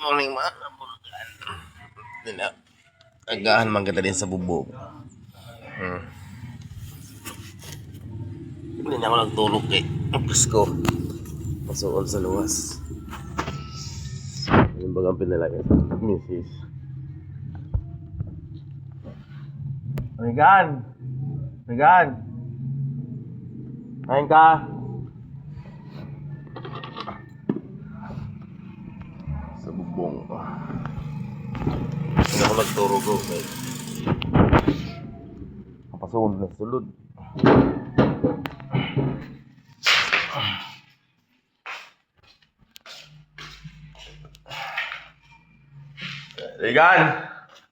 Morning mga kabulugan. Agahan man kita din sa bubog. Hindi na ako nagtulog eh. Ang Pasko. Pasuol sa luwas. Yung bagang pinalagay sa misis. Megan! Megan! Kain ka! Sa bubong. Hindi ako nagturog okay. Kapasunod na sulod. Megan!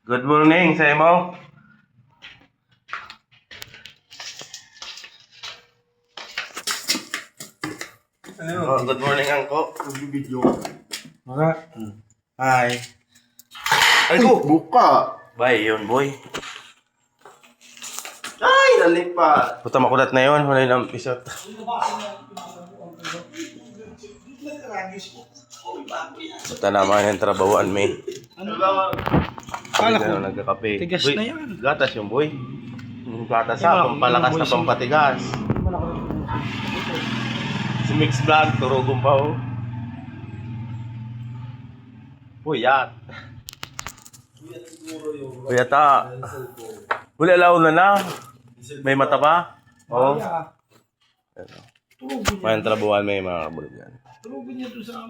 Good morning sa imo. Oh, good morning, Angko. Video. Maka. Hi. Ay ko, buka. Bye, yun, boy. Ay, nalipat. Puta makulat na yun. Wala yung episode. Puta naman yung trabahoan, may. Kala ko, nagkakape. tigas Boy, na yan. gatas yung boy. Yung gatas ha, pampalakas na pampatigas. Si Mix Vlog, turugong pa oh. Puyat. Puyat ha. Huli alaw na na. May mata pa? Oo. May trabuhan may mga kabulugan. tulogin niya doon sa